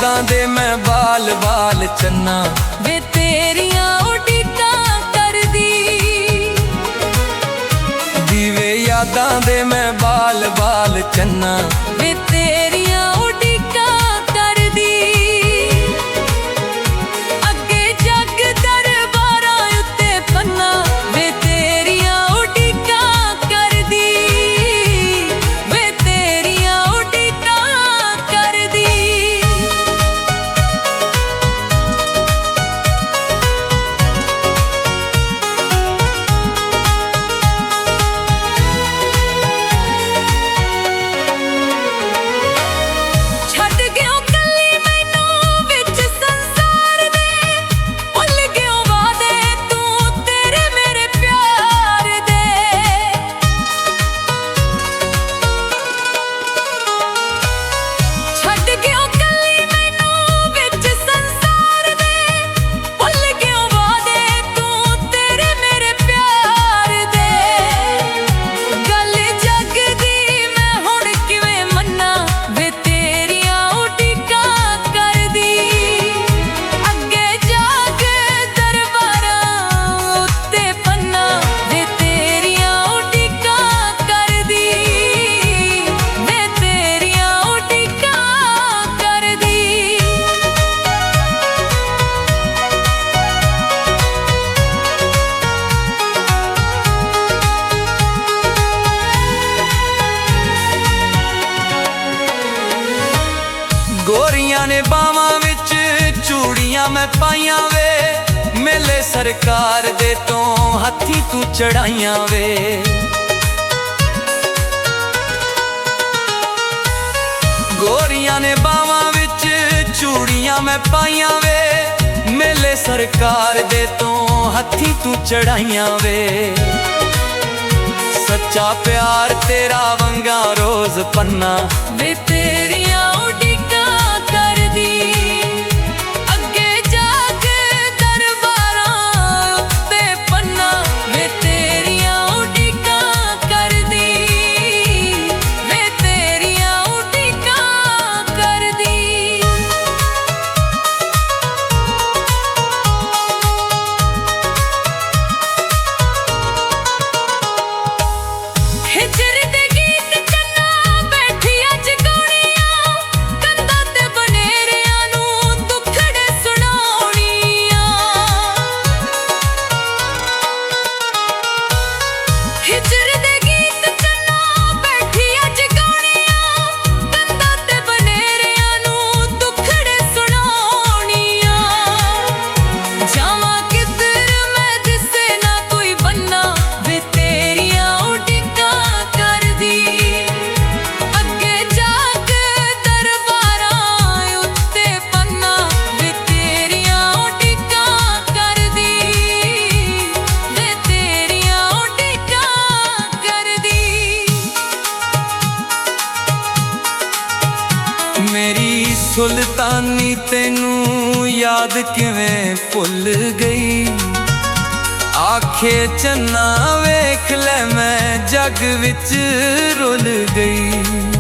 यादां दे मैं बाल बाल चन्ना वे तेरियां उड़ीकां करदी दीवे यादां दे मैं बाल बाल चन्ना वे तेरियां उड़ीकां करदी अगे जग दरबारां उत्ते पन्ना वे तेरियां उड़ीकां करदी वे तेरियां उड़ीकां करदी गोरियां ने बावां विच चूड़ियां मैं पाइयां वे मेले सरकार दे तो हत्थी तू चढ़ाइयां वे गोरियां ने बावां विच चूड़ियां मैं पाइयां वे मेले सरकार दे तो हत्थी तू चढ़ाइयां वे सच्चा प्यार तेरा वंगा रोज पन्ना वे तेरियां उड़ीकां करदी अगे जाके दरबारां उत्ते पन्ना वे तेरियां उड़ीकां करदी वे तेरियां उड़ीकां करदी हिजर दे गीत चन्ना बैठी अज गौनियां कंधां ते बनेरियां नूं दुखड़े सुणाउणियां हिजर दे गीत चन्ना बैठी अज गौनियां कंधां ते बनेरियां नूं दुखड़े सुणाउणियां जावां किधर मैं दिसे ना कोई बन्ना वे तेरियां उड़ीकां करदी अगे जाके दरबारां उत्ते पन्ना वे तेरियां उड़ीकां करदी वे तेरियां उड़ीकां करदी मेरी सुल्तानी तेनू याद किवें भुल गई आखे चन्ना वेख ले मैं जग विच रुल गई।